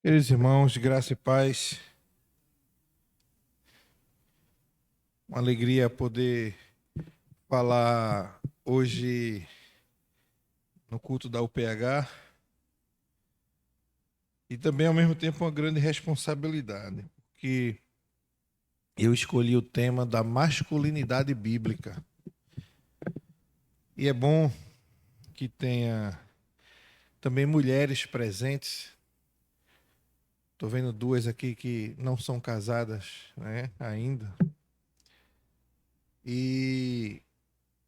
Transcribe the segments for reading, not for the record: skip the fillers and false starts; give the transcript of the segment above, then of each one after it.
Queridos irmãos, graça e paz, uma alegria poder falar hoje no culto da UPH e também ao mesmo tempo uma grande responsabilidade, porque eu escolhi o tema da masculinidade bíblica e é bom que tenha também mulheres presentes. Estou vendo duas aqui que não são casadas, né, ainda. E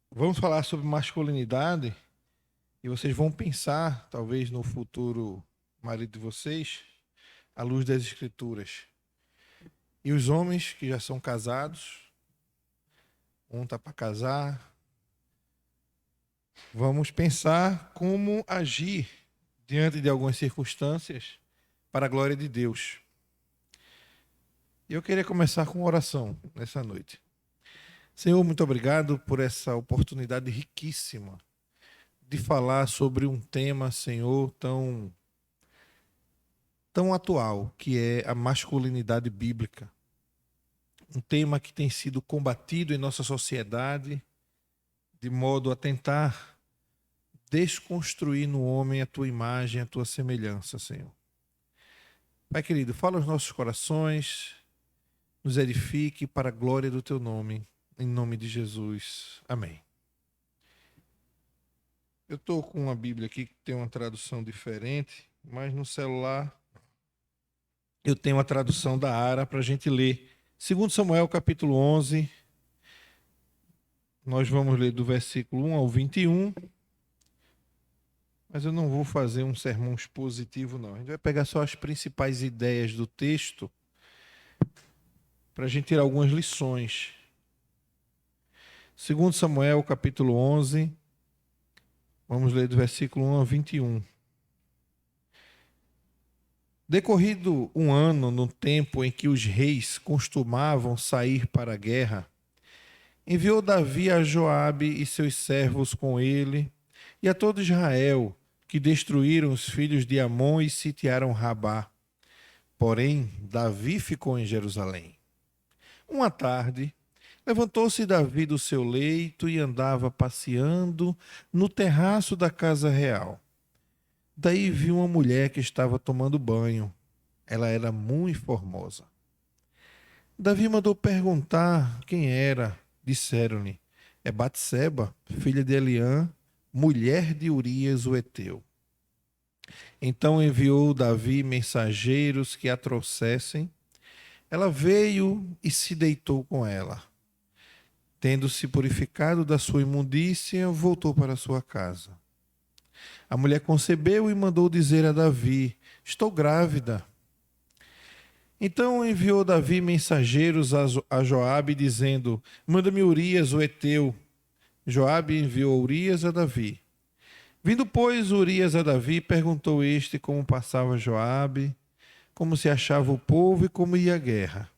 vamos falar sobre masculinidade e vocês vão pensar, talvez, no futuro marido de vocês, à luz das Escrituras. E os homens que já são casados, um está para casar, vamos pensar como agir diante de algumas circunstâncias para a glória de Deus. E eu queria começar com uma oração nessa noite. Senhor, muito obrigado por essa oportunidade riquíssima de falar sobre um tema, Senhor, tão atual, que é a masculinidade bíblica. Um tema que tem sido combatido em nossa sociedade, de modo a tentar desconstruir no homem a tua imagem, a tua semelhança, Senhor. Pai querido, fala aos nossos corações, nos edifique para a glória do teu nome, em nome de Jesus. Amém. Eu estou com uma Bíblia aqui que tem uma tradução diferente, mas no celular eu tenho a tradução da ARA para a gente ler. 2 Samuel, capítulo 11, nós vamos ler do versículo 1 ao 21, mas eu não vou fazer um sermão expositivo, não. A gente vai pegar só as principais ideias do texto para a gente tirar algumas lições. 2 Samuel, capítulo 11, vamos ler do versículo 1 ao 21. Decorrido um ano, no tempo em que os reis costumavam sair para a guerra, enviou Davi a Joabe e seus servos com ele, e a todo Israel, que destruíram os filhos de Amon e sitiaram Rabá. Porém, Davi ficou em Jerusalém. Uma tarde, levantou-se Davi do seu leito e andava passeando no terraço da casa real. Daí viu uma mulher que estava tomando banho. Ela era muito formosa. Davi mandou perguntar quem era. Disseram-lhe: é Batseba, filha de Eliã, mulher de Urias o Heteu. Então enviou Davi mensageiros que a trouxessem. Ela veio e se deitou com ela. Tendo-se purificado da sua imundícia, voltou para sua casa. A mulher concebeu e mandou dizer a Davi: estou grávida. Então enviou Davi mensageiros a Joabe, dizendo: manda-me Urias o Heteu. Joabe enviou Urias a Davi. Vindo, pois, Urias a Davi, perguntou este como passava Joabe, como se achava o povo e como ia a guerra.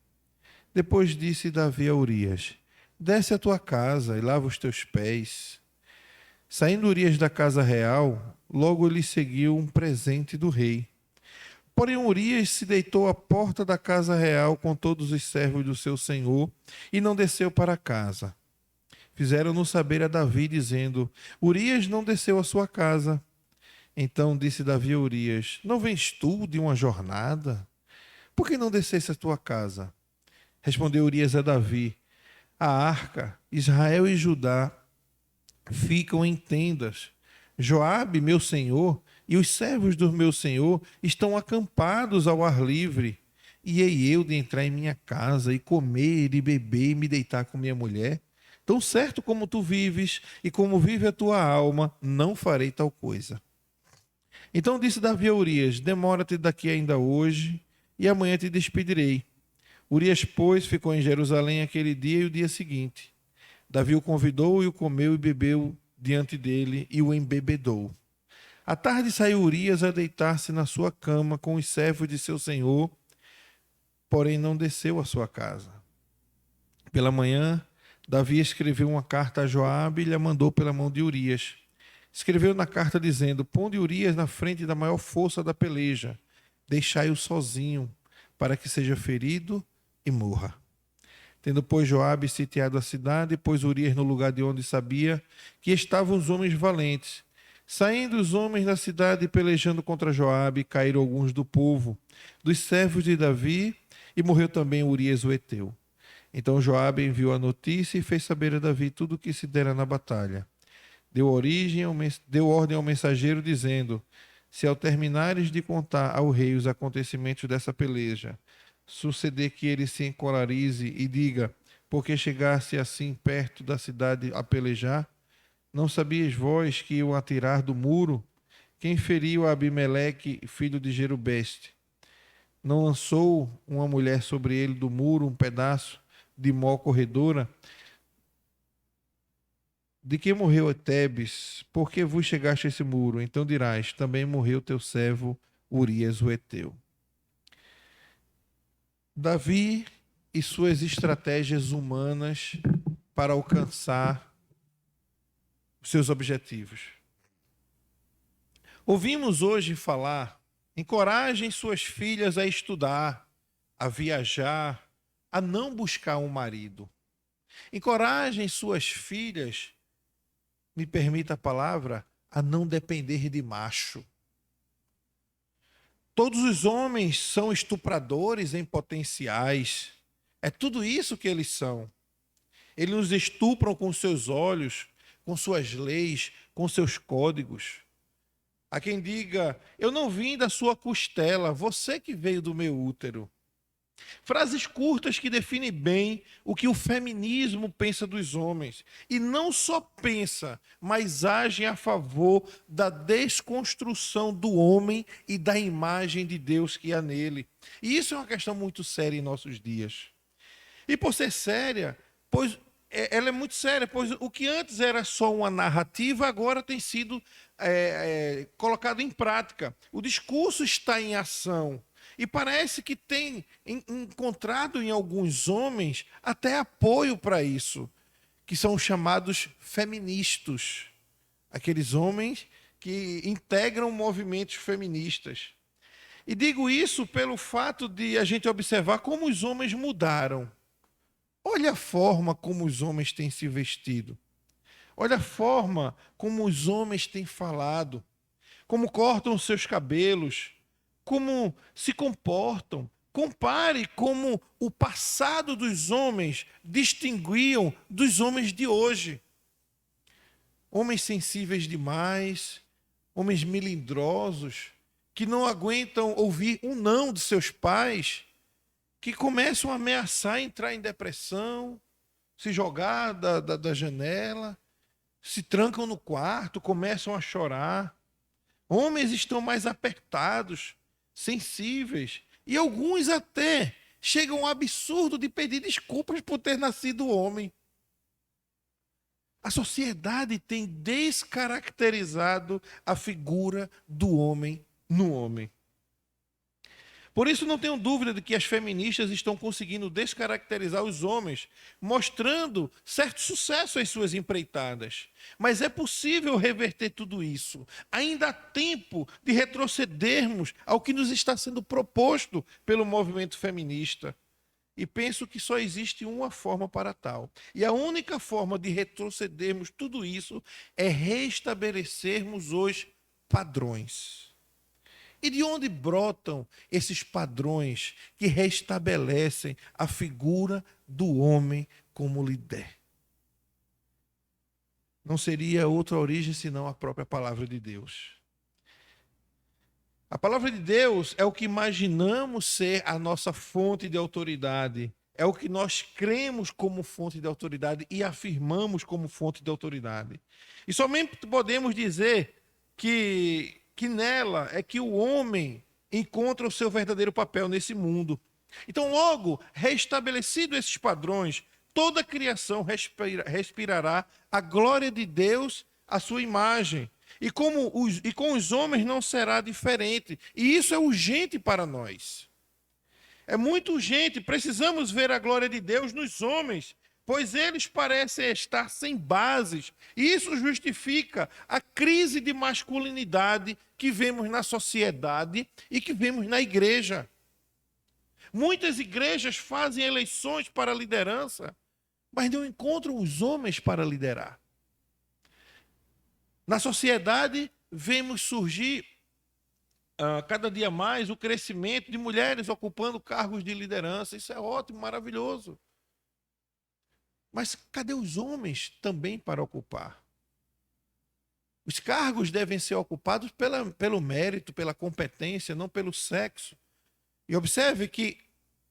Depois disse Davi a Urias: desce à tua casa e lava os teus pés. Saindo Urias da casa real, logo lhe seguiu um presente do rei. Porém, Urias se deitou à porta da casa real com todos os servos do seu senhor e não desceu para casa. Fizeram-no saber a Davi, dizendo: Urias não desceu à sua casa. Então disse Davi a Urias: não vens tu de uma jornada? Por que não descesse à tua casa? Respondeu Urias a Davi: a arca, Israel e Judá ficam em tendas. Joabe, meu senhor, e os servos do meu senhor estão acampados ao ar livre. E hei eu de entrar em minha casa e comer e beber e me deitar com minha mulher? Tão certo como tu vives e como vive a tua alma, não farei tal coisa. Então disse Davi a Urias: demora-te daqui ainda hoje e amanhã te despedirei. Urias, pois, ficou em Jerusalém aquele dia e o dia seguinte. Davi o convidou e o comeu e bebeu diante dele e o embebedou. À tarde saiu Urias a deitar-se na sua cama com os servos de seu senhor, porém não desceu à sua casa. Pela manhã, Davi escreveu uma carta a Joabe e lhe a mandou pela mão de Urias. Escreveu na carta dizendo: ponde Urias na frente da maior força da peleja. deixai-o sozinho, para que seja ferido e morra. Tendo, pois, Joabe sitiado a cidade, pôs Urias no lugar de onde sabia que estavam os homens valentes. Saindo os homens da cidade pelejando contra Joabe, caíram alguns do povo, dos servos de Davi, e morreu também Urias o heteu. Então Joabe enviou a notícia e fez saber a Davi tudo o que se dera na batalha. Deu ordem ao mensageiro, dizendo: se ao terminares de contar ao rei os acontecimentos dessa peleja, suceder que ele se encolarize e diga: por que chegasse assim perto da cidade a pelejar? Não sabias vós que iam atirar do muro? Quem feriu a Abimeleque, filho de Jerubeste? Não lançou uma mulher sobre ele do muro um pedaço de mó corredora? De que morreu Tebes? Por que vos chegaste a esse muro? Então dirás: também morreu teu servo Urias o heteu. Davi e suas estratégias humanas para alcançar os seus objetivos. Ouvimos hoje falar: encorajem suas filhas a estudar, a viajar, a não buscar um marido. Encorajem suas filhas, me permita a palavra, a não depender de macho. Todos os homens são estupradores em potenciais. É tudo isso que eles são. Eles nos estupram com seus olhos, com suas leis, com seus códigos. Há quem diga: eu não vim da sua costela, você que veio do meu útero. Frases curtas que definem bem o que o feminismo pensa dos homens. E não só pensa, mas age a favor da desconstrução do homem e da imagem de Deus que há nele. E isso é uma questão muito séria em nossos dias. E por ser séria, pois ela é muito séria, pois o que antes era só uma narrativa, agora tem sido colocado em prática. O discurso está em ação. E parece que tem encontrado em alguns homens até apoio para isso, que são chamados feministas. Aqueles homens que integram movimentos feministas. E digo isso pelo fato de a gente observar como os homens mudaram. Olha a forma como os homens têm se vestido. Olha a forma como os homens têm falado. Como cortam os seus cabelos. Como se comportam. Compare como o passado dos homens distinguiam dos homens de hoje. Homens sensíveis demais, homens melindrosos, que não aguentam ouvir um não de seus pais, que começam a ameaçar entrar em depressão, se jogar da janela, se trancam no quarto, começam a chorar. Homens estão mais apertados, sensíveis, e alguns até chegam ao absurdo de pedir desculpas por ter nascido homem. A sociedade tem descaracterizado a figura do homem no homem. Por isso não tenho dúvida de que as feministas estão conseguindo descaracterizar os homens, mostrando certo sucesso às suas empreitadas. Mas é possível reverter tudo isso. Ainda há tempo de retrocedermos ao que nos está sendo proposto pelo movimento feminista. E penso que só existe uma forma para tal. E a única forma de retrocedermos tudo isso é restabelecermos os padrões. E de onde brotam esses padrões que restabelecem a figura do homem como líder? Não seria outra origem senão a própria palavra de Deus. A palavra de Deus é o que imaginamos ser a nossa fonte de autoridade. É o que nós cremos como fonte de autoridade e afirmamos como fonte de autoridade. E somente podemos dizer que nela é que o homem encontra o seu verdadeiro papel nesse mundo. Então, logo, restabelecido esses padrões, toda a criação respirará a glória de Deus, a sua imagem. E com os homens não será diferente. E isso é urgente para nós. É muito urgente. Precisamos ver a glória de Deus nos homens, pois eles parecem estar sem bases. Isso justifica a crise de masculinidade que vemos na sociedade e que vemos na igreja. Muitas igrejas fazem eleições para a liderança, mas não encontram os homens para liderar. Na sociedade, vemos surgir cada dia mais o crescimento de mulheres ocupando cargos de liderança. Isso é ótimo, maravilhoso. Mas cadê os homens também para ocupar? Os cargos devem ser ocupados pelo mérito, pela competência, não pelo sexo. E observe que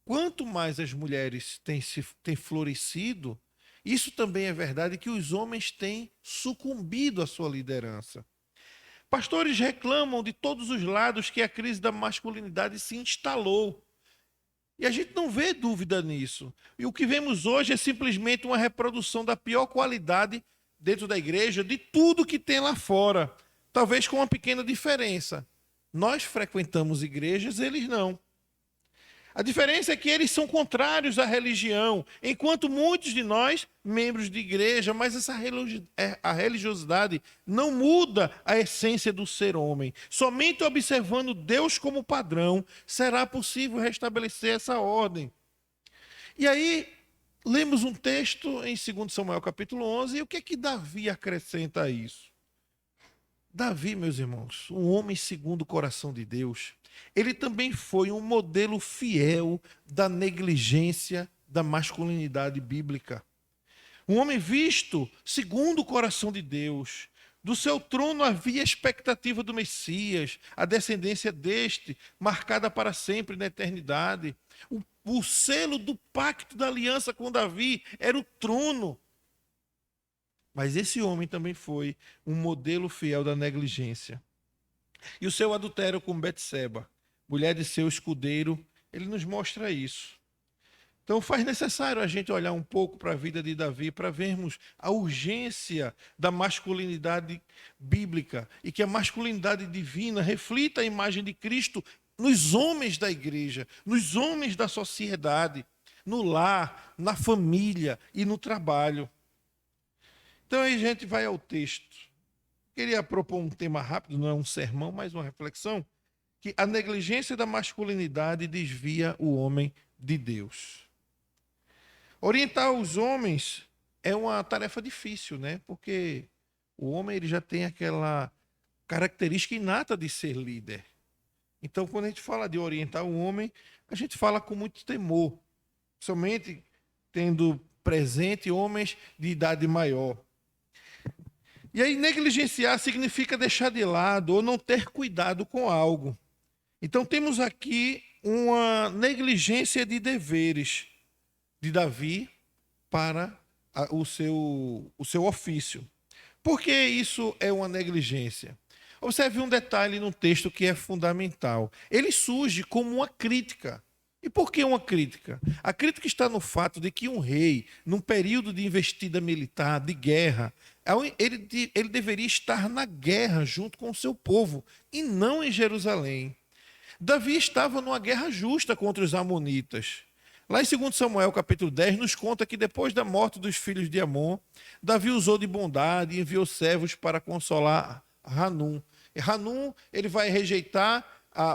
quanto mais as mulheres têm florescido, isso também é verdade que os homens têm sucumbido à sua liderança. Pastores reclamam de todos os lados que a crise da masculinidade se instalou. E a gente não vê dúvida nisso. E o que vemos hoje é simplesmente uma reprodução da pior qualidade dentro da igreja, de tudo que tem lá fora. Talvez com uma pequena diferença. Nós frequentamos igrejas, eles não. A diferença é que eles são contrários à religião, enquanto muitos de nós, membros de igreja, mas a religiosidade não muda a essência do ser homem. Somente observando Deus como padrão será possível restabelecer essa ordem. E aí, lemos um texto em 2 Samuel capítulo 11, e o que é que Davi acrescenta a isso? Davi, meus irmãos, um homem segundo o coração de Deus, ele também foi um modelo fiel da negligência da masculinidade bíblica. Um homem visto segundo o coração de Deus. Do seu trono havia a expectativa do Messias, a descendência deste, marcada para sempre na eternidade. O selo do pacto da aliança com Davi era o trono. Mas esse homem também foi um modelo fiel da negligência. E o seu adultério com Betseba, mulher de seu escudeiro, ele nos mostra isso. Então faz necessário a gente olhar um pouco para a vida de Davi para vermos a urgência da masculinidade bíblica e que a masculinidade divina reflita a imagem de Cristo nos homens da igreja, nos homens da sociedade, no lar, na família e no trabalho. Então aí a gente vai ao texto. Queria propor um tema rápido, não é um sermão, mas uma reflexão, que a negligência da masculinidade desvia o homem de Deus. Orientar os homens é uma tarefa difícil, né? Porque o homem ele já tem aquela característica inata de ser líder. Então, quando a gente fala de orientar o homem, a gente fala com muito temor, somente tendo presente homens de idade maior. E aí, negligenciar significa deixar de lado ou não ter cuidado com algo. Então, temos aqui uma negligência de deveres de Davi para o seu ofício. Por que isso é uma negligência? Observe um detalhe no texto que é fundamental. Ele surge como uma crítica. E por que uma crítica? A crítica está no fato de que um rei, num período de investida militar, de guerra, ele deveria estar na guerra junto com o seu povo, e não em Jerusalém. Davi estava numa guerra justa contra os amonitas. Lá em 2 Samuel, capítulo 10, nos conta que depois da morte dos filhos de Amon, Davi usou de bondade e enviou servos para consolar Hanum. E Hanum, ele vai rejeitar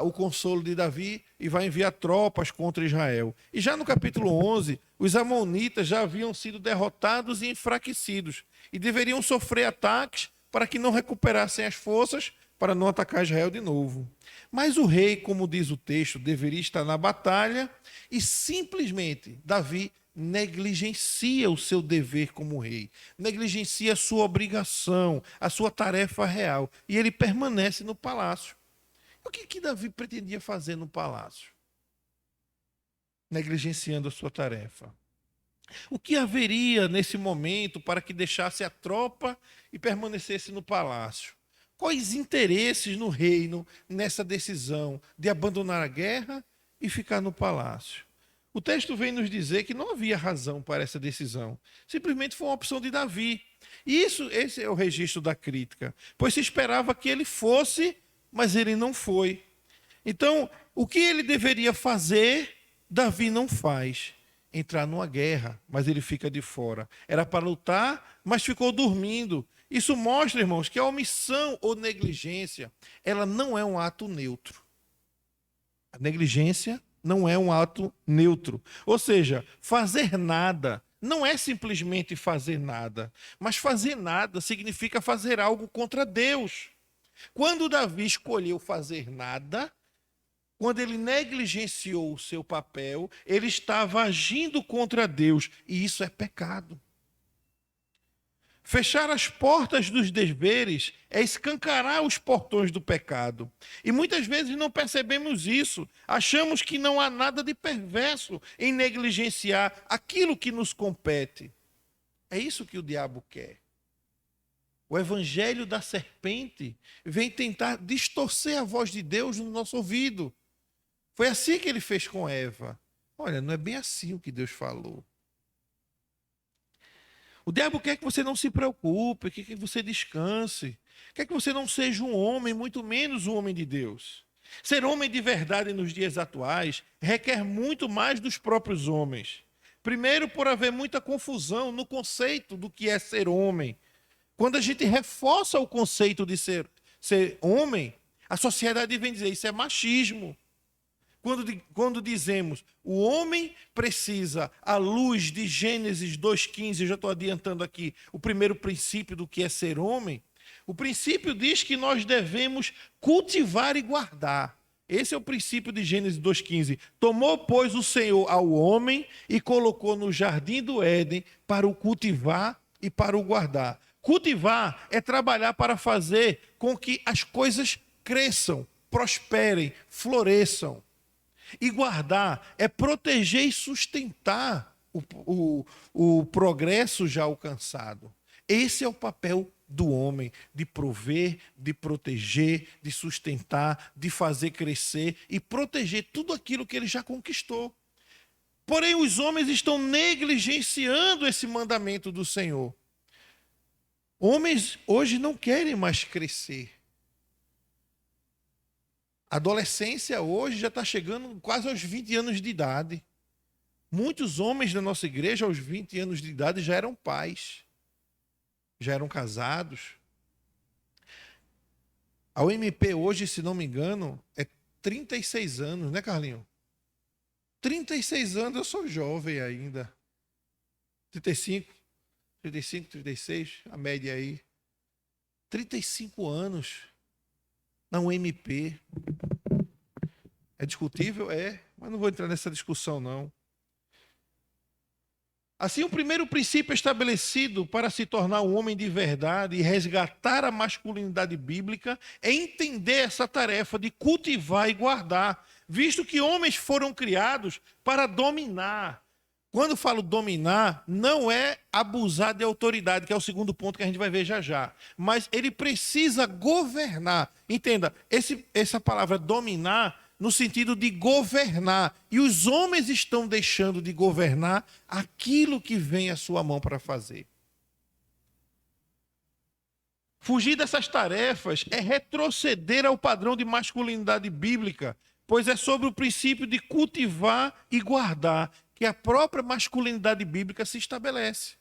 o consolo de Davi e vai enviar tropas contra Israel. E já no capítulo 11, os amonitas já haviam sido derrotados e enfraquecidos e deveriam sofrer ataques para que não recuperassem as forças para não atacar Israel de novo. Mas o rei, como diz o texto, deveria estar na batalha e simplesmente Davi negligencia o seu dever como rei, negligencia a sua obrigação, a sua tarefa real, e ele permanece no palácio. O que Davi pretendia fazer no palácio? Negligenciando a sua tarefa. O que haveria nesse momento para que deixasse a tropa e permanecesse no palácio? Quais interesses no reino nessa decisão de abandonar a guerra e ficar no palácio? O texto vem nos dizer que não havia razão para essa decisão. Simplesmente foi uma opção de Davi. E esse é o registro da crítica. Pois se esperava que ele fosse, mas ele não foi. Então, o que ele deveria fazer, Davi não faz. entrar numa guerra, mas ele fica de fora. Era para lutar, mas ficou dormindo. Isso mostra, irmãos, que a omissão ou negligência, ela não é um ato neutro. A negligência não é um ato neutro. Ou seja, fazer nada não é simplesmente fazer nada, mas fazer nada significa fazer algo contra Deus. Quando Davi escolheu fazer nada, quando ele negligenciou o seu papel, ele estava agindo contra Deus, e isso é pecado. Fechar as portas dos deveres é escancarar os portões do pecado. E muitas vezes não percebemos isso. Achamos que não há nada de perverso em negligenciar aquilo que nos compete. É isso que o diabo quer. O evangelho da serpente vem tentar distorcer a voz de Deus no nosso ouvido. Foi assim que ele fez com Eva. Olha, não é bem assim o que Deus falou. O diabo quer que você não se preocupe, quer que você descanse, quer que você não seja um homem, muito menos um homem de Deus. Ser homem de verdade nos dias atuais requer muito mais dos próprios homens. Primeiro, por haver muita confusão no conceito do que é ser homem. Quando a gente reforça o conceito de ser homem, a sociedade vem dizer isso é machismo. Quando dizemos o homem precisa, à luz de Gênesis 2,15, eu já estou adiantando aqui o primeiro princípio do que é ser homem, o princípio diz que nós devemos cultivar e guardar. Esse é o princípio de Gênesis 2,15. Tomou, pois, o Senhor ao homem e colocou no jardim do Éden para o cultivar e para o guardar. Cultivar é trabalhar para fazer com que as coisas cresçam, prosperem, floresçam. E guardar é proteger e sustentar o progresso já alcançado. Esse é o papel do homem, de prover, de proteger, de sustentar, de fazer crescer e proteger tudo aquilo que ele já conquistou. Porém, os homens estão negligenciando esse mandamento do Senhor. Homens hoje não querem mais crescer. A adolescência hoje já está chegando quase aos 20 anos de idade. Muitos homens da nossa igreja, aos 20 anos de idade, já eram pais, já eram casados. A UMP hoje, se não me engano, é 36 anos, né, Carlinho? 36 anos, eu sou jovem ainda. 35, 36, a média aí. 35 anos na UMP. É discutível? É, mas não vou entrar nessa discussão, não. Assim, o primeiro princípio estabelecido para se tornar um homem de verdade e resgatar a masculinidade bíblica é entender essa tarefa de cultivar e guardar, visto que homens foram criados para dominar. Quando falo dominar, não é abusar de autoridade, que é o segundo ponto que a gente vai ver já já. Mas ele precisa governar. Entenda, essa palavra dominar no sentido de governar. E os homens estão deixando de governar aquilo que vem à sua mão para fazer. Fugir dessas tarefas é retroceder ao padrão de masculinidade bíblica, pois é sobre o princípio de cultivar e guardar que a própria masculinidade bíblica se estabelece.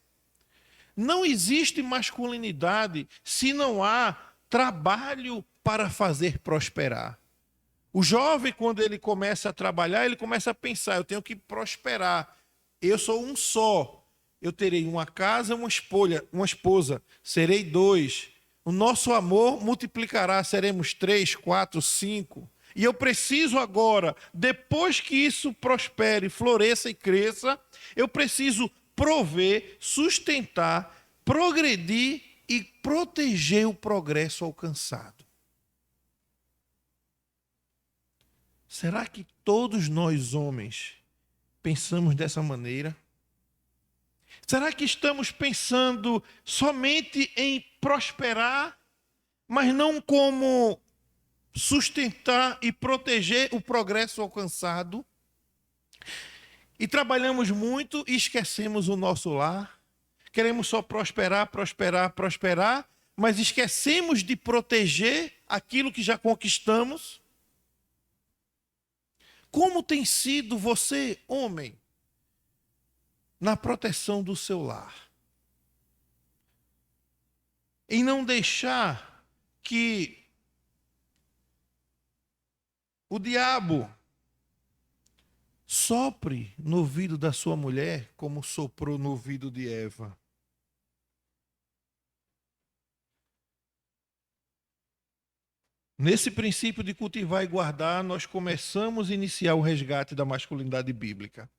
Não existe masculinidade se não há trabalho para fazer prosperar. O jovem, quando ele começa a trabalhar, ele começa a pensar, eu tenho que prosperar. Eu sou um só. Eu terei uma casa, uma esposa. Serei 2. O nosso amor multiplicará, seremos 3, 4, 5. E eu preciso agora, depois que isso prospere, floresça e cresça, eu preciso prover, sustentar, progredir e proteger o progresso alcançado. Será que todos nós, homens, pensamos dessa maneira? Será que estamos pensando somente em prosperar, mas não como sustentar e proteger o progresso alcançado? E trabalhamos muito e esquecemos o nosso lar. Queremos só prosperar, prosperar, prosperar, mas esquecemos de proteger aquilo que já conquistamos. Como tem sido você, homem, na proteção do seu lar, em não deixar que o diabo sopre no ouvido da sua mulher como soprou no ouvido de Eva. Nesse princípio de cultivar e guardar, nós começamos a iniciar o resgate da masculinidade bíblica.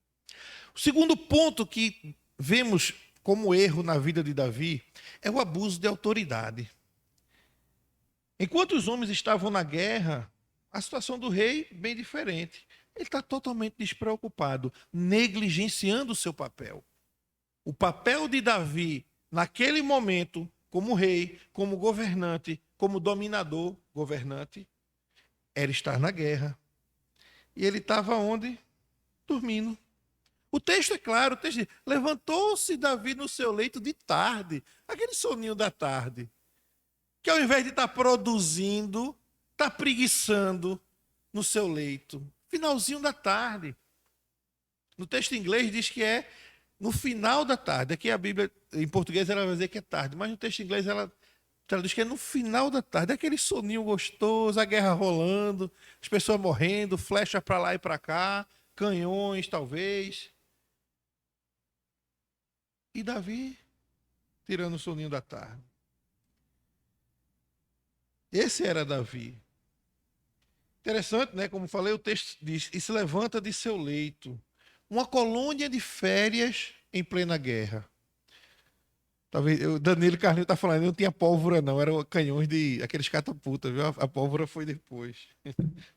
O segundo ponto que vemos como erro na vida de Davi é o abuso de autoridade. Enquanto os homens estavam na guerra, a situação do rei bem diferente. Ele está totalmente despreocupado, negligenciando o seu papel. O papel de Davi, naquele momento, como rei, como governante, como dominador, governante, era estar na guerra. E ele estava onde? Dormindo. O texto é claro, o texto diz, levantou-se Davi no seu leito de tarde, aquele soninho da tarde, que ao invés de estar produzindo, está preguiçando no seu leito. Finalzinho da tarde. No texto em inglês diz que é no final da tarde. Aqui a Bíblia, em português, ela vai dizer que é tarde, mas no texto em inglês ela traduz que é no final da tarde. É aquele soninho gostoso, a guerra rolando, as pessoas morrendo, flecha para lá e para cá, canhões talvez. E Davi tirando o soninho da tarde. Esse era Davi. Interessante, né? Como falei, o texto diz, e se levanta de seu leito. Uma colônia de férias em plena guerra. Talvez o Danilo Carlinhos está falando, não tinha pólvora não, eram canhões de aqueles catapultas, viu? A pólvora foi depois.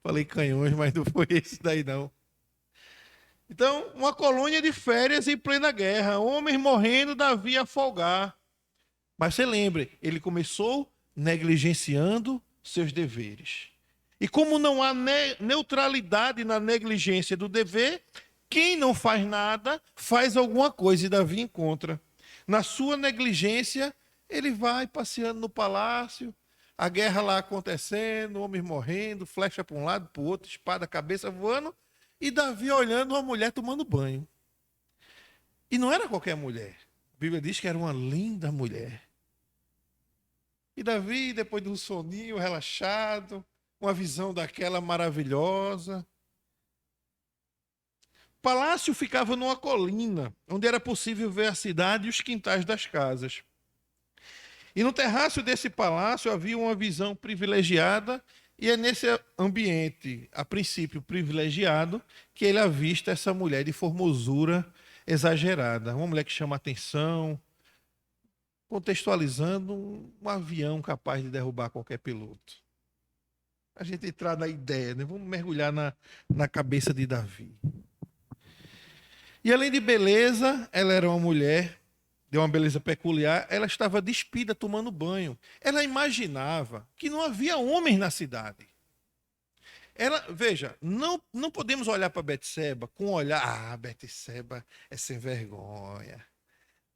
Falei canhões, mas não foi esse daí não. Então, uma colônia de férias em plena guerra, homens morrendo, Davi a folgar. Mas você lembre, ele começou negligenciando seus deveres. E como não há neutralidade na negligência do dever, quem não faz nada faz alguma coisa e Davi encontra. Na sua negligência, ele vai passeando no palácio, a guerra lá acontecendo, homens morrendo, flecha para um lado, para o outro, espada, cabeça voando, e Davi olhando uma mulher tomando banho. E não era qualquer mulher. A Bíblia diz que era uma linda mulher. E Davi, depois de um soninho relaxado, uma visão daquela maravilhosa. O palácio ficava numa colina, onde era possível ver a cidade e os quintais das casas. E no terraço desse palácio havia uma visão privilegiada, e é nesse ambiente, a princípio privilegiado, que ele avista essa mulher de formosura exagerada. Uma mulher que chama atenção, contextualizando um avião capaz de derrubar qualquer piloto. A gente entrar na ideia, né? Vamos mergulhar na cabeça de Davi. E além de beleza, ela era uma mulher de uma beleza peculiar, ela estava despida tomando banho. Ela imaginava que não havia homens na cidade. Veja, não podemos olhar para Betseba com um olhar, Betseba é sem vergonha.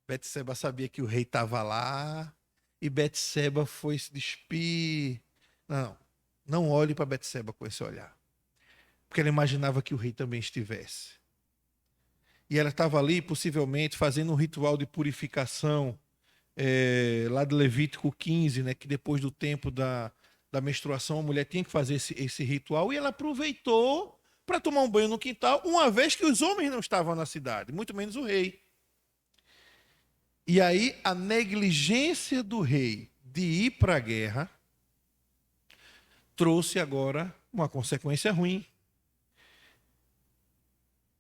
Betseba sabia que o rei estava lá e Betseba foi se despir. Não olhe para Betseba com esse olhar. Porque ela imaginava que o rei também estivesse. E ela estava ali, possivelmente, fazendo um ritual de purificação, lá de Levítico 15, né, que depois do tempo da menstruação, a mulher tinha que fazer esse ritual, e ela aproveitou para tomar um banho no quintal, uma vez que os homens não estavam na cidade, muito menos o rei. E aí, a negligência do rei de ir para a guerra trouxe agora uma consequência ruim.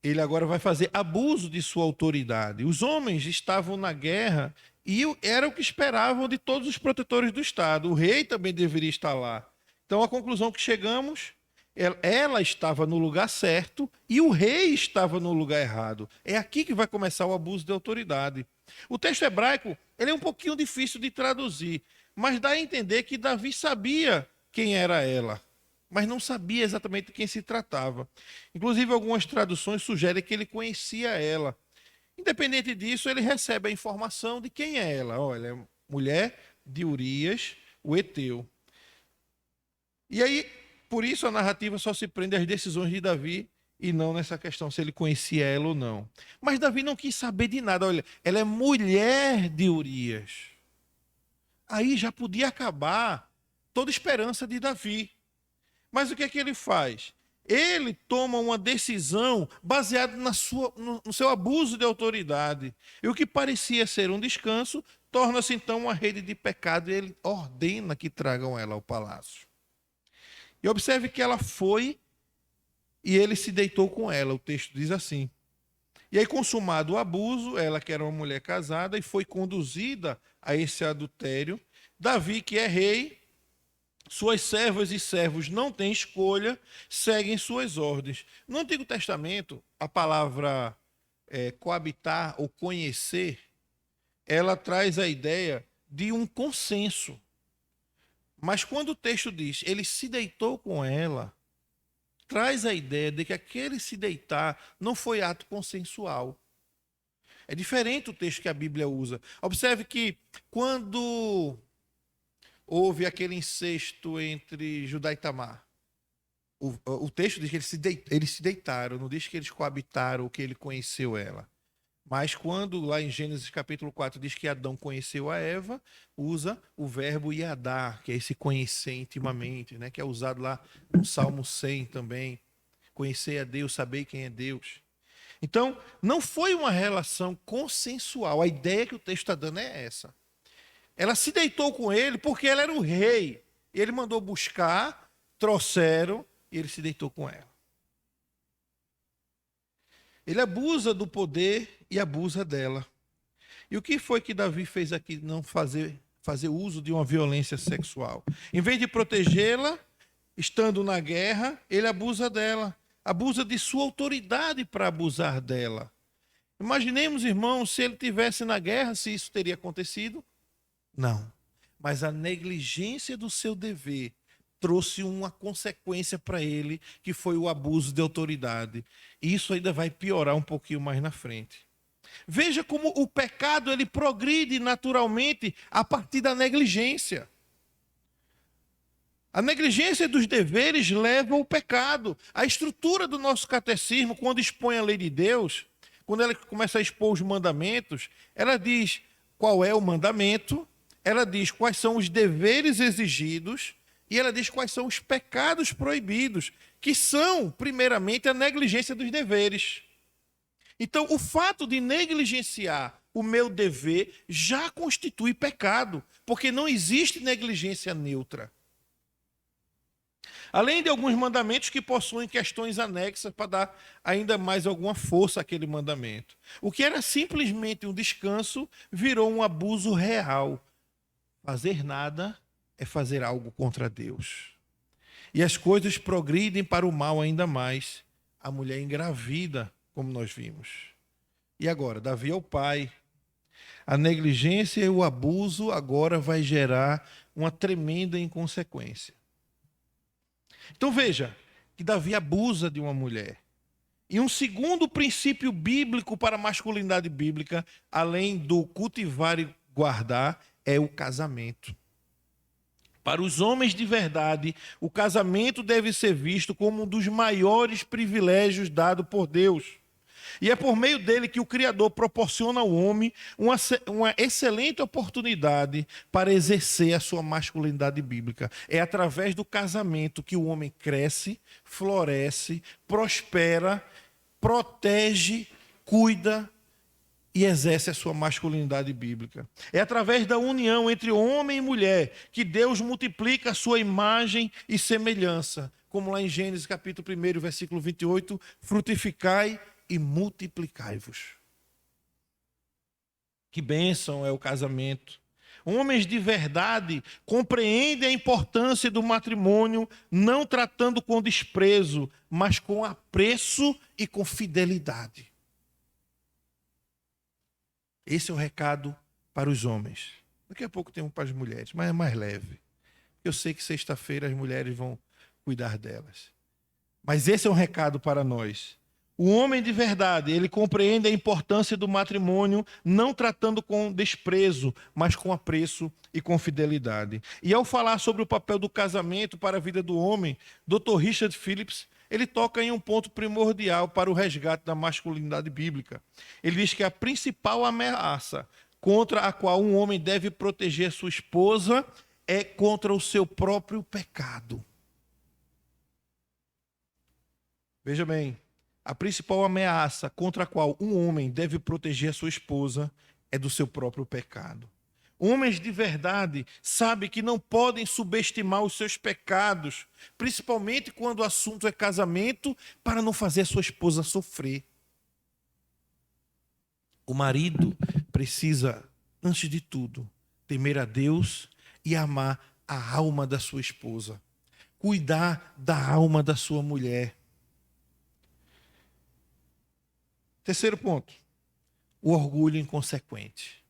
Ele agora vai fazer abuso de sua autoridade. Os homens estavam na guerra e era o que esperavam de todos os protetores do Estado. O rei também deveria estar lá. Então, a conclusão que chegamos, ela estava no lugar certo e o rei estava no lugar errado. É aqui que vai começar o abuso de autoridade. O texto hebraico, ele é um pouquinho difícil de traduzir, mas dá a entender que Davi sabia quem era ela, mas não sabia exatamente de quem se tratava. Inclusive, algumas traduções sugerem que ele conhecia ela. Independente disso, ele recebe a informação de quem é ela. Olha, é mulher de Urias, o heteu. E aí, por isso a narrativa só se prende às decisões de Davi e não nessa questão se ele conhecia ela ou não. Mas Davi não quis saber de nada. Olha, ela é mulher de Urias. Aí já podia acabar toda esperança de Davi. Mas o que é que ele faz? Ele toma uma decisão baseada no seu abuso de autoridade. E o que parecia ser um descanso torna-se então uma rede de pecado e ele ordena que tragam ela ao palácio. E observe que ela foi e ele se deitou com ela. O texto diz assim. E aí, consumado o abuso, ela que era uma mulher casada e foi conduzida a esse adultério. Davi, que é rei, suas servas e servos não têm escolha, seguem suas ordens. No Antigo Testamento, a palavra coabitar ou conhecer, ela traz a ideia de um consenso. Mas quando o texto diz, ele se deitou com ela, traz a ideia de que aquele se deitar não foi ato consensual. É diferente o texto que a Bíblia usa. Observe que quando houve aquele incesto entre Judá e Tamar, o texto diz que eles se deitaram, não diz que eles coabitaram ou que ele conheceu ela. Mas quando lá em Gênesis capítulo 4 diz que Adão conheceu a Eva, usa o verbo iadar, que é esse conhecer intimamente, né? Que é usado lá no Salmo 100 também. Conhecer a Deus, saber quem é Deus. Então, não foi uma relação consensual. A ideia que o texto está dando é essa. Ela se deitou com ele porque ele era o rei. Ele mandou buscar, trouxeram e ele se deitou com ela. Ele abusa do poder e abusa dela. E o que foi que Davi fez aqui? Não fazer uso de uma violência sexual. Em vez de protegê-la, estando na guerra, ele abusa dela. Abusa de sua autoridade para abusar dela. Imaginemos, irmãos, se ele tivesse na guerra, se isso teria acontecido. Não. Mas a negligência do seu dever trouxe uma consequência para ele, que foi o abuso de autoridade. E isso ainda vai piorar um pouquinho mais na frente. Veja como o pecado ele progride naturalmente a partir da negligência. A negligência dos deveres leva ao pecado. A estrutura do nosso catecismo, quando expõe a lei de Deus, quando ela começa a expor os mandamentos, ela diz qual é o mandamento, ela diz quais são os deveres exigidos e ela diz quais são os pecados proibidos, que são, primeiramente, a negligência dos deveres. Então, o fato de negligenciar o meu dever já constitui pecado, porque não existe negligência neutra. Além de alguns mandamentos que possuem questões anexas para dar ainda mais alguma força àquele mandamento. O que era simplesmente um descanso virou um abuso real. Fazer nada é fazer algo contra Deus. E as coisas progridem para o mal ainda mais. A mulher engravida, como nós vimos. E agora, Davi é o pai. A negligência e o abuso agora vai gerar uma tremenda inconsequência. Então veja que Davi abusa de uma mulher. E um segundo princípio bíblico para a masculinidade bíblica, além do cultivar e guardar, é o casamento. Para os homens de verdade, o casamento deve ser visto como um dos maiores privilégios dado por Deus. E é por meio dele que o Criador proporciona ao homem uma excelente oportunidade para exercer a sua masculinidade bíblica. É através do casamento que o homem cresce, floresce, prospera, protege, cuida e exerce a sua masculinidade bíblica. É através da união entre homem e mulher que Deus multiplica a sua imagem e semelhança. Como lá em Gênesis capítulo 1, versículo 28, frutificai e multiplicai-vos. Que bênção é o casamento. Homens de verdade compreendem a importância do matrimônio, não tratando com desprezo, mas com apreço e com fidelidade. Esse é o recado para os homens. Daqui a pouco tem um para as mulheres, mas é mais leve. Eu sei que sexta-feira as mulheres vão cuidar delas. Mas esse é um recado para nós. O homem de verdade, ele compreende a importância do matrimônio, não tratando com desprezo, mas com apreço e com fidelidade. E ao falar sobre o papel do casamento para a vida do homem, Dr. Richard Phillips, ele toca em um ponto primordial para o resgate da masculinidade bíblica. Ele diz que a principal ameaça contra a qual um homem deve proteger sua esposa é contra o seu próprio pecado. Veja bem, a principal ameaça contra a qual um homem deve proteger a sua esposa é do seu próprio pecado. Homens de verdade sabem que não podem subestimar os seus pecados, principalmente quando o assunto é casamento, para não fazer a sua esposa sofrer. O marido precisa, antes de tudo, temer a Deus e amar a alma da sua esposa, cuidar da alma da sua mulher. Terceiro ponto, o orgulho inconsequente.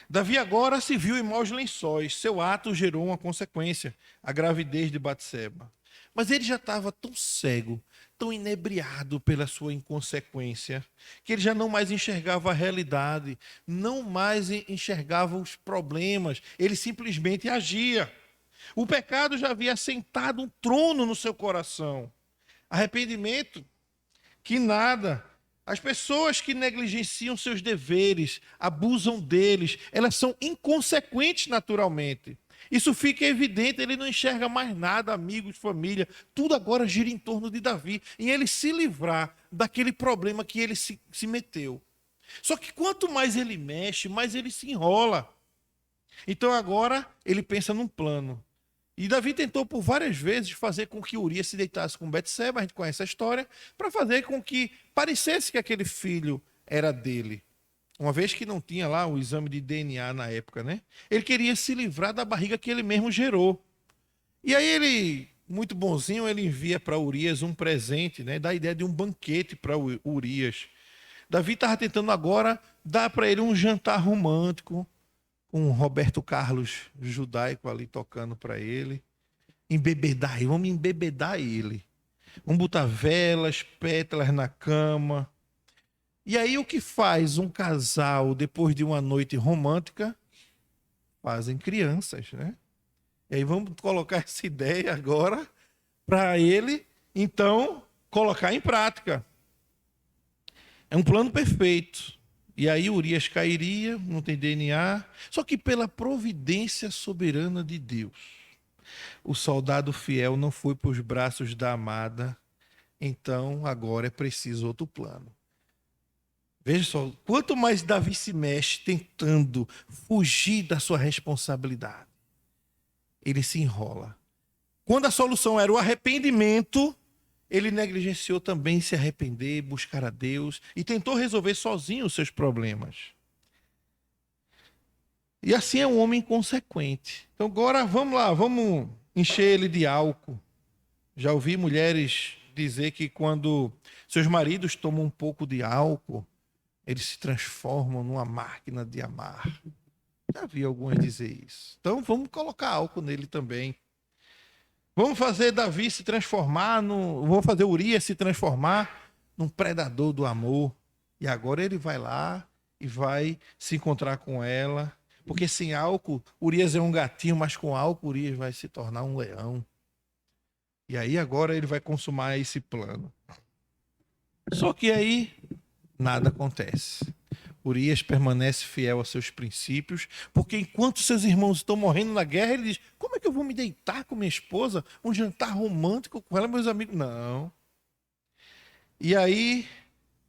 Davi agora se viu em maus lençóis. Seu ato gerou uma consequência, a gravidez de Batseba. Mas ele já estava tão cego, tão inebriado pela sua inconsequência, que ele já não mais enxergava a realidade, não mais enxergava os problemas, ele simplesmente agia. O pecado já havia assentado um trono no seu coração. Arrependimento, que nada. As pessoas que negligenciam seus deveres, abusam deles, elas são inconsequentes naturalmente. Isso fica evidente, ele não enxerga mais nada, amigos, família, tudo agora gira em torno de Davi, em ele se livrar daquele problema que ele se meteu. Só que quanto mais ele mexe, mais ele se enrola. Então agora ele pensa num plano. E Davi tentou por várias vezes fazer com que Urias se deitasse com Betseba, a gente conhece a história, para fazer com que parecesse que aquele filho era dele. Uma vez que não tinha lá o exame de DNA na época, né? Ele queria se livrar da barriga que ele mesmo gerou. E aí ele, muito bonzinho, ele envia para Urias um presente, né? Dá a ideia de um banquete para Urias. Davi estava tentando agora dar para ele um jantar romântico, com Roberto Carlos judaico ali tocando para ele. Embebedar, vamos embebedar ele. Vamos botar velas, pétalas na cama. E aí o que faz um casal depois de uma noite romântica? Fazem crianças, né? E aí vamos colocar essa ideia agora para ele, então, colocar em prática. É um plano perfeito. E aí Urias cairia, não tem DNA, só que pela providência soberana de Deus, o soldado fiel não foi para os braços da amada, então agora é preciso outro plano. Veja só, quanto mais Davi se mexe tentando fugir da sua responsabilidade, ele se enrola. Quando a solução era o arrependimento, ele negligenciou também se arrepender, buscar a Deus e tentou resolver sozinho os seus problemas. E assim é um homem inconsequente. Então agora vamos lá, vamos encher ele de álcool. Já ouvi mulheres dizer que quando seus maridos tomam um pouco de álcool, eles se transformam numa máquina de amar. Já vi algumas dizer isso. Então vamos colocar álcool nele também. Vamos fazer Davi se transformar, vamos fazer Urias se transformar num predador do amor. E agora ele vai lá e vai se encontrar com ela. Porque sem álcool, Urias é um gatinho, mas com álcool Urias vai se tornar um leão. E aí agora ele vai consumar esse plano. Só que aí nada acontece. Urias permanece fiel aos seus princípios, porque enquanto seus irmãos estão morrendo na guerra, ele diz: como é que eu vou me deitar com minha esposa? Um jantar romântico com ela, meus amigos? Não. E aí,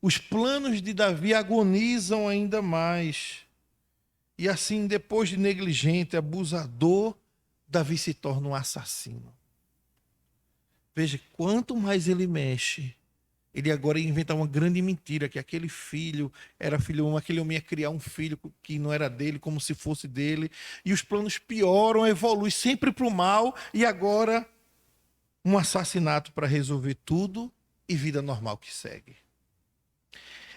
os planos de Davi agonizam ainda mais. E assim, depois de negligente, abusador, Davi se torna um assassino. Veja, quanto mais ele mexe, ele agora ia inventar uma grande mentira, que aquele filho era filho, aquele homem ia criar um filho que não era dele, como se fosse dele, e os planos pioram, evoluem sempre para o mal, e agora um assassinato para resolver tudo e vida normal que segue.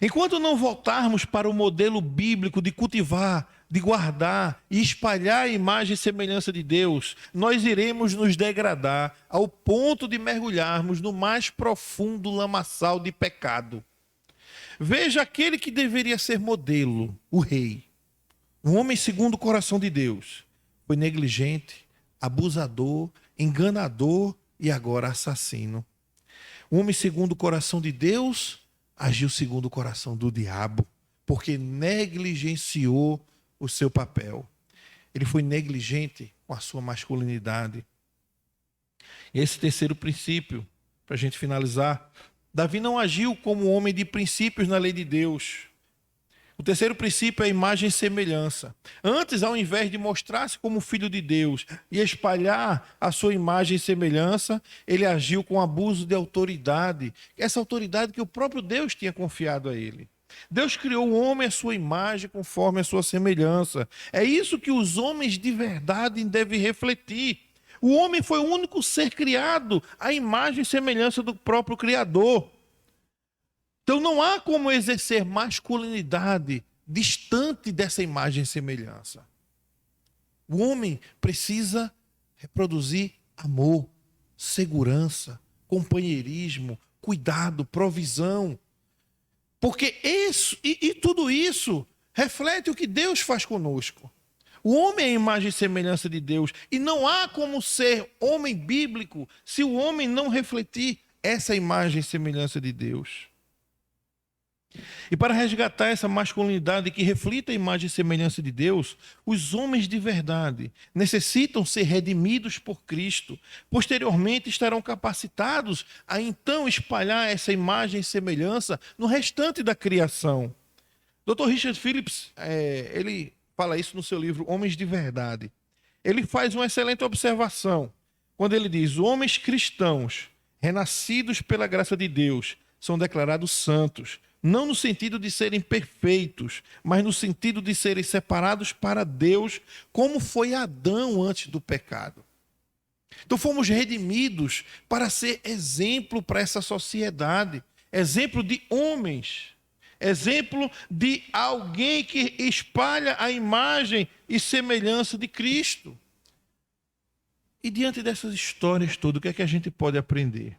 Enquanto não voltarmos para o modelo bíblico de cultivar, de guardar e espalhar a imagem e semelhança de Deus, nós iremos nos degradar ao ponto de mergulharmos no mais profundo lamaçal de pecado. Veja aquele que deveria ser modelo, o rei, um homem segundo o coração de Deus, foi negligente, abusador, enganador e agora assassino. O homem segundo o coração de Deus agiu segundo o coração do diabo, porque negligenciou o seu papel. Ele foi negligente com a sua masculinidade. Esse terceiro princípio, para a gente finalizar, Davi não agiu como homem de princípios na lei de Deus. O terceiro princípio é a imagem e semelhança. Antes, ao invés de mostrar-se como filho de Deus e espalhar a sua imagem e semelhança, ele agiu com abuso de autoridade. Essa autoridade que o próprio Deus tinha confiado a ele. Deus criou o homem à sua imagem, conforme a sua semelhança. É isso que os homens de verdade devem refletir. O homem foi o único ser criado à imagem e semelhança do próprio Criador. Então não há como exercer masculinidade distante dessa imagem e semelhança. O homem precisa reproduzir amor, segurança, companheirismo, cuidado, provisão. Porque isso e tudo isso reflete o que Deus faz conosco. O homem é a imagem e semelhança de Deus. E não há como ser homem bíblico se o homem não refletir essa imagem e semelhança de Deus. E para resgatar essa masculinidade que reflita a imagem e semelhança de Deus, os homens de verdade necessitam ser redimidos por Cristo. Posteriormente estarão capacitados a então espalhar essa imagem e semelhança no restante da criação. Dr. Richard Phillips, ele fala isso no seu livro Homens de Verdade. Ele faz uma excelente observação quando ele diz: homens cristãos, renascidos pela graça de Deus, são declarados santos, não no sentido de serem perfeitos, mas no sentido de serem separados para Deus, como foi Adão antes do pecado. Então fomos redimidos para ser exemplo para essa sociedade, exemplo de homens, exemplo de alguém que espalha a imagem e semelhança de Cristo. E diante dessas histórias todas, o que é que a gente pode aprender?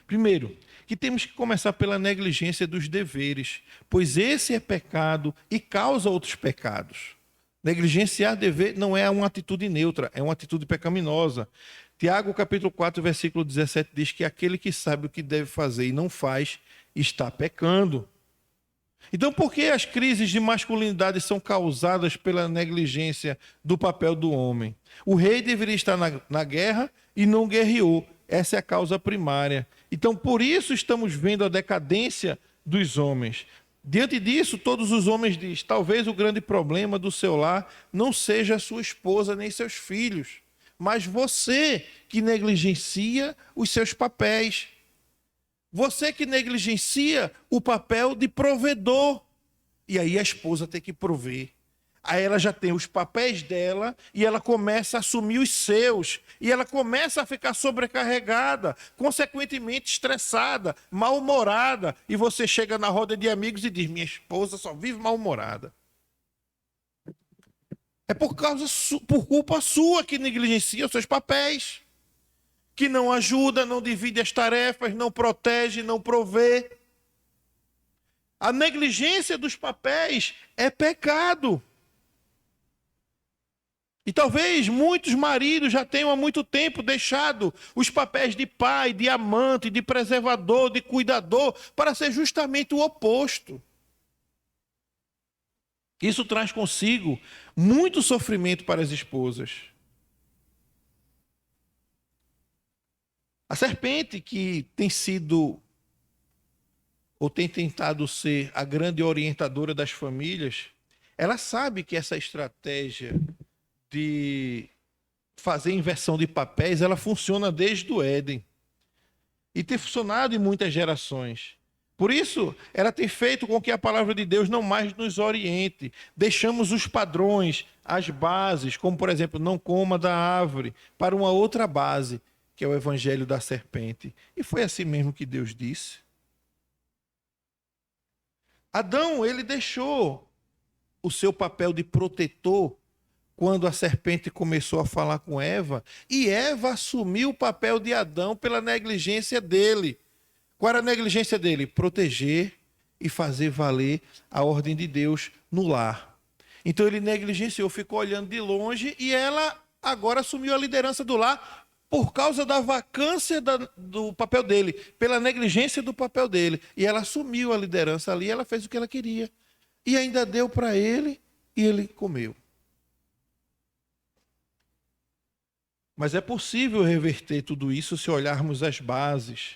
Primeiro, que temos que começar pela negligência dos deveres, pois esse é pecado e causa outros pecados. Negligenciar dever não é uma atitude neutra, é uma atitude pecaminosa. Tiago, capítulo 4, versículo 17, diz que aquele que sabe o que deve fazer e não faz, está pecando. Então, por que as crises de masculinidade são causadas pela negligência do papel do homem? O rei deveria estar na guerra e não guerreou. Essa é a causa primária. Então, por isso estamos vendo a decadência dos homens. Diante disso, todos os homens dizem: talvez o grande problema do seu lar não seja a sua esposa nem seus filhos, mas você que negligencia os seus papéis. Você que negligencia o papel de provedor. E aí a esposa tem que prover. Aí ela já tem os papéis dela e ela começa a assumir os seus. E ela começa a ficar sobrecarregada, consequentemente estressada, mal-humorada. E você chega na roda de amigos e diz: minha esposa só vive mal-humorada. É por culpa sua que negligencia os seus papéis, que não ajuda, não divide as tarefas, não protege, não provê. A negligência dos papéis é pecado. E talvez muitos maridos já tenham há muito tempo deixado os papéis de pai, de amante, de preservador, de cuidador, para ser justamente o oposto. Isso traz consigo muito sofrimento para as esposas. A serpente, que tem sido ou tem tentado ser a grande orientadora das famílias, ela sabe que essa estratégia de fazer inversão de papéis, ela funciona desde o Éden. E tem funcionado em muitas gerações. Por isso, ela tem feito com que a palavra de Deus não mais nos oriente. Deixamos os padrões, as bases, como por exemplo, não coma da árvore, para uma outra base, que é o evangelho da serpente. E foi assim mesmo que Deus disse. Adão, ele deixou o seu papel de protetor quando a serpente começou a falar com Eva, e Eva assumiu o papel de Adão pela negligência dele. Qual era a negligência dele? Proteger e fazer valer a ordem de Deus no lar. Então ele negligenciou, ficou olhando de longe, e ela agora assumiu a liderança do lar por causa da vacância do papel dele, pela negligência do papel dele. E ela assumiu a liderança ali, ela fez o que ela queria. E ainda deu para ele e ele comeu. Mas é possível reverter tudo isso se olharmos as bases.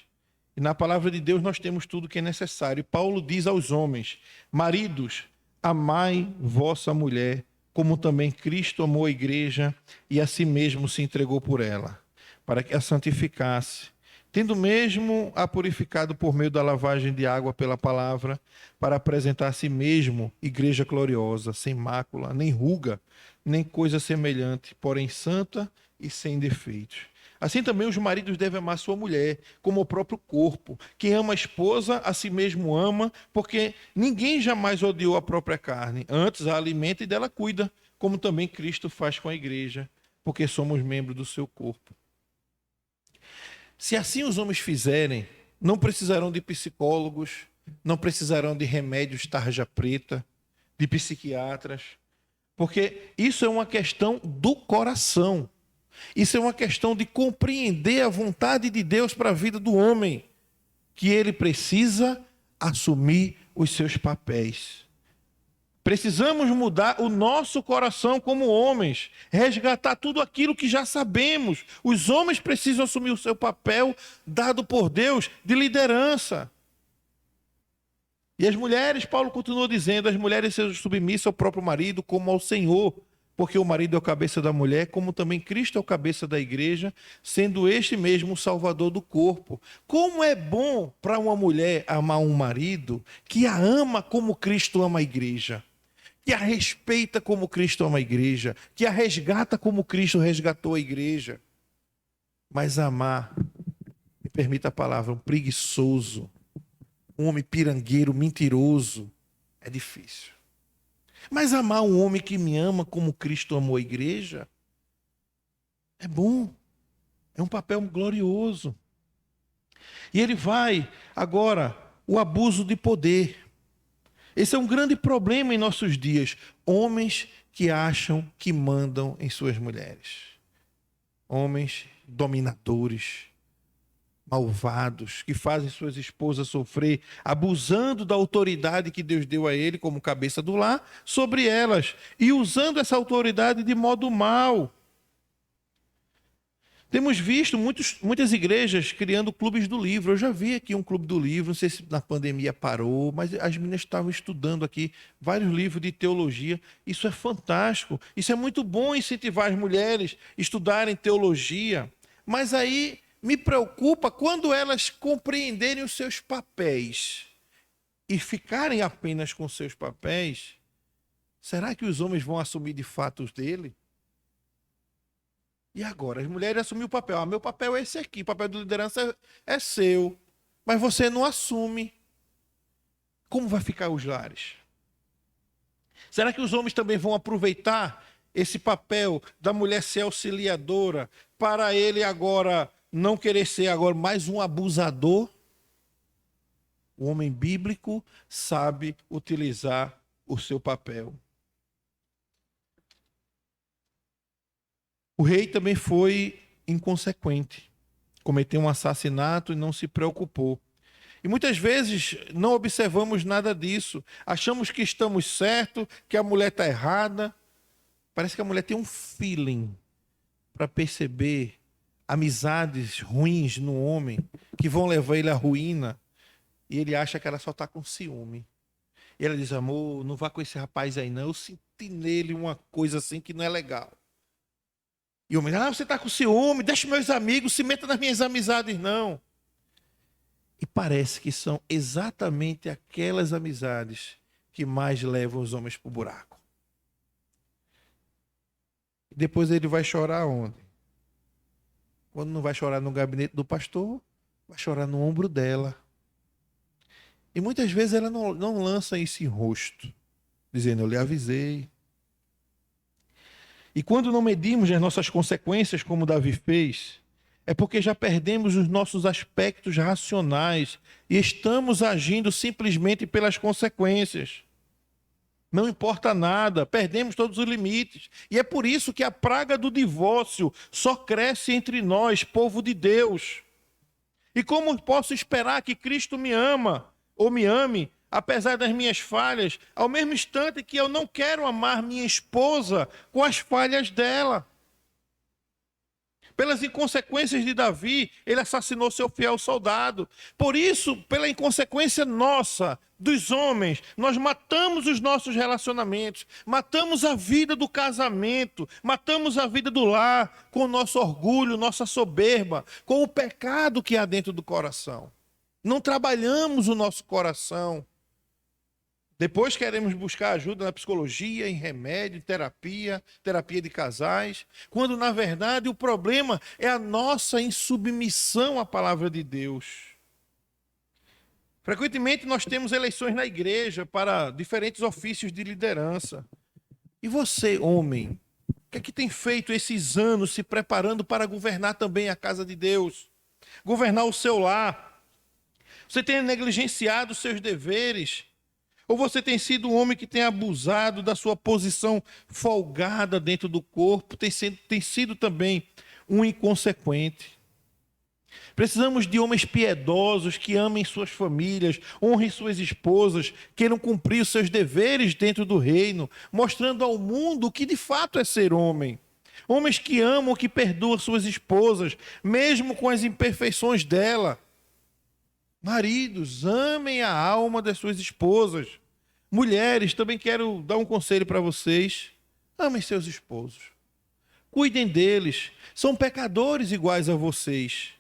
E na palavra de Deus nós temos tudo que é necessário. E Paulo diz aos homens: maridos, amai vossa mulher, como também Cristo amou a igreja e a si mesmo se entregou por ela, para que a santificasse, tendo mesmo a purificado por meio da lavagem de água pela palavra, para apresentar a si mesmo igreja gloriosa, sem mácula, nem ruga, nem coisa semelhante, porém santa e sem defeitos. Assim também os maridos devem amar sua mulher, como o próprio corpo. Quem ama a esposa, a si mesmo ama, porque ninguém jamais odiou a própria carne. Antes a alimenta e dela cuida, como também Cristo faz com a igreja, porque somos membros do seu corpo. Se assim os homens fizerem, não precisarão de psicólogos, não precisarão de remédios tarja preta, de psiquiatras, porque isso é uma questão do coração. Isso é uma questão de compreender a vontade de Deus para a vida do homem, que ele precisa assumir os seus papéis. Precisamos mudar o nosso coração como homens, resgatar tudo aquilo que já sabemos. Os homens precisam assumir o seu papel dado por Deus de liderança. E as mulheres, Paulo continua dizendo, as mulheres sejam submissas ao próprio marido como ao Senhor, porque o marido é o cabeça da mulher, como também Cristo é o cabeça da igreja, sendo este mesmo o salvador do corpo. Como é bom para uma mulher amar um marido que a ama como Cristo ama a igreja, que a respeita como Cristo ama a igreja, que a resgata como Cristo resgatou a igreja. Mas amar, me permita a palavra, um preguiçoso, um homem pirangueiro, mentiroso, é difícil. Mas amar um homem que me ama como Cristo amou a igreja é bom, é um papel glorioso. E ele vai, agora, o abuso de poder. Esse é um grande problema em nossos dias. Homens que acham que mandam em suas mulheres. Homens dominadores, malvados, que fazem suas esposas sofrer, abusando da autoridade que Deus deu a ele como cabeça do lar, sobre elas, e usando essa autoridade de modo mau. Temos visto muitas igrejas criando clubes do livro. Eu já vi aqui um clube do livro, não sei se na pandemia parou, mas as meninas estavam estudando aqui vários livros de teologia. Isso é fantástico, isso é muito bom incentivar as mulheres a estudarem teologia, mas aí me preocupa quando elas compreenderem os seus papéis e ficarem apenas com seus papéis. Será que os homens vão assumir de fato os dele? E agora? As mulheres assumiram o papel. Ah, meu papel é esse aqui, o papel de liderança é seu, mas você não assume. Como vai ficar os lares? Será que os homens também vão aproveitar esse papel da mulher ser auxiliadora para ele agora não querer ser agora mais um abusador? O homem bíblico sabe utilizar o seu papel. O rei também foi inconsequente. Cometeu um assassinato e não se preocupou. E muitas vezes não observamos nada disso. Achamos que estamos certos, que a mulher está errada. Parece que a mulher tem um feeling para perceber amizades ruins no homem que vão levar ele à ruína. E ele acha que ela só está com ciúme. E ela diz, amor, não vá com esse rapaz aí não. Eu senti nele uma coisa assim que não é legal. E o homem, você está com ciúme, deixa meus amigos, se meta nas minhas amizades, não. E parece que são exatamente aquelas amizades que mais levam os homens para o buraco. Depois ele vai chorar onde? Quando não vai chorar no gabinete do pastor, vai chorar no ombro dela. E muitas vezes ela não lança isso em rosto, dizendo, eu lhe avisei. E quando não medimos as nossas consequências, como Davi fez, é porque já perdemos os nossos aspectos racionais e estamos agindo simplesmente pelas consequências. Não importa nada, perdemos todos os limites. E é por isso que a praga do divórcio só cresce entre nós, povo de Deus. E como posso esperar que Cristo me ama ou me ame, apesar das minhas falhas, ao mesmo instante que eu não quero amar minha esposa com as falhas dela? Pelas inconsequências de Davi, ele assassinou seu fiel soldado. Por isso, pela inconsequência nossa, dos homens, nós matamos os nossos relacionamentos, matamos a vida do casamento, matamos a vida do lar com o nosso orgulho, nossa soberba, com o pecado que há dentro do coração. Não trabalhamos o nosso coração. Depois queremos buscar ajuda na psicologia, em remédio, terapia de casais, quando na verdade o problema é a nossa insubmissão à palavra de Deus. Frequentemente nós temos eleições na igreja para diferentes ofícios de liderança. E você, homem, o que é que tem feito esses anos se preparando para governar também a casa de Deus? Governar o seu lar? Você tem negligenciado os seus deveres? Ou você tem sido um homem que tem abusado da sua posição folgada dentro do corpo, tem sido também um inconsequente? Precisamos de homens piedosos que amem suas famílias, honrem suas esposas, queiram cumprir os seus deveres dentro do reino, mostrando ao mundo o que de fato é ser homem. Homens que amam, que perdoam suas esposas, mesmo com as imperfeições dela. Maridos, amem a alma das suas esposas. Mulheres, também quero dar um conselho para vocês. Amem seus esposos. Cuidem deles. São pecadores iguais a vocês.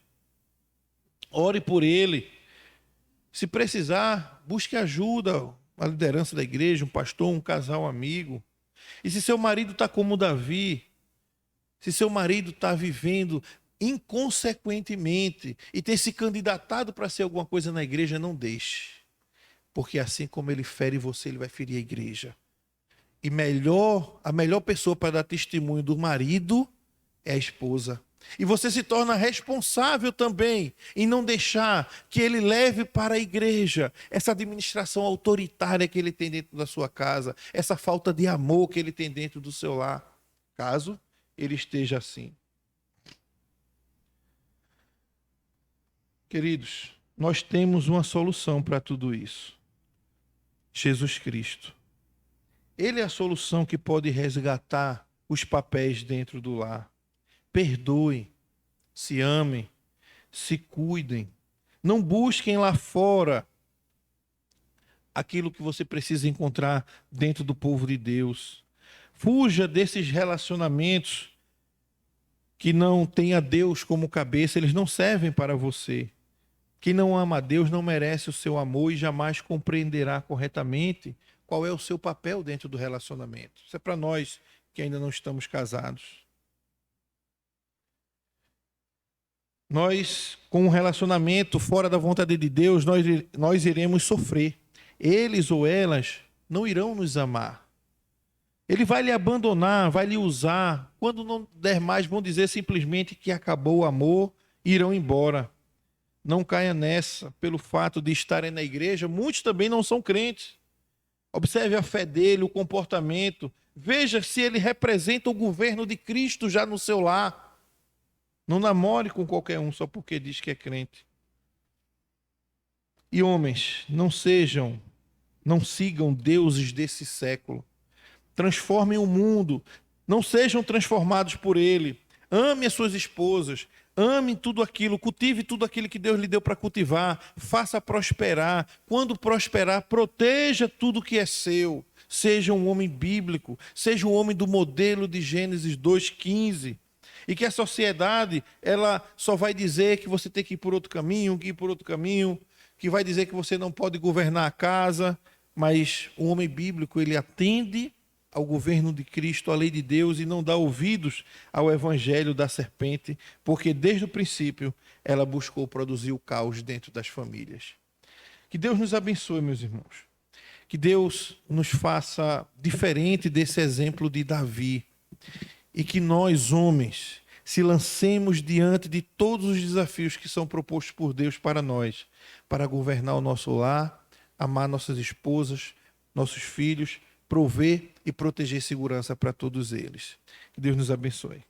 Ore por ele. Se precisar, busque ajuda. A liderança da igreja, um pastor, um casal amigo. E se seu marido está como Davi, se seu marido está vivendo inconsequentemente e tem se candidatado para ser alguma coisa na igreja, não deixe. Porque assim como ele fere você, ele vai ferir a igreja. E a melhor pessoa para dar testemunho do marido é a esposa. E você se torna responsável também em não deixar que ele leve para a igreja essa administração autoritária que ele tem dentro da sua casa, essa falta de amor que ele tem dentro do seu lar, caso ele esteja assim. Queridos, nós temos uma solução para tudo isso. Jesus Cristo. Ele é a solução que pode resgatar os papéis dentro do lar. Perdoem, se amem, se cuidem. Não busquem lá fora aquilo que você precisa encontrar dentro do povo de Deus. Fuja desses relacionamentos que não têm a Deus como cabeça, eles não servem para você. Quem não ama a Deus não merece o seu amor e jamais compreenderá corretamente qual é o seu papel dentro do relacionamento. Isso é para nós que ainda não estamos casados. Nós, com um relacionamento fora da vontade de Deus, nós iremos sofrer. Eles ou elas não irão nos amar. Ele vai lhe abandonar, vai lhe usar. Quando não der mais, vão dizer simplesmente que acabou o amor e irão embora. Não caia nessa, pelo fato de estarem na igreja, muitos também não são crentes. Observe a fé dele, o comportamento. Veja se ele representa o governo de Cristo já no seu lar. Não namore com qualquer um só porque diz que é crente. E homens, não sigam deuses desse século. Transformem o mundo, não sejam transformados por ele. Ame as suas esposas, ame tudo aquilo, cultive tudo aquilo que Deus lhe deu para cultivar, faça prosperar. Quando prosperar, proteja tudo que é seu. Seja um homem bíblico, seja um homem do modelo de Gênesis 2:15. E que a sociedade, ela só vai dizer que você tem que ir por outro caminho, que vai dizer que você não pode governar a casa, mas o homem bíblico, ele atende ao governo de Cristo, à lei de Deus, e não dá ouvidos ao evangelho da serpente, porque desde o princípio ela buscou produzir o caos dentro das famílias. Que Deus nos abençoe, meus irmãos. Que Deus nos faça diferente desse exemplo de Davi. E que nós, homens, se lancemos diante de todos os desafios que são propostos por Deus para nós, para governar o nosso lar, amar nossas esposas, nossos filhos, prover e proteger segurança para todos eles. Que Deus nos abençoe.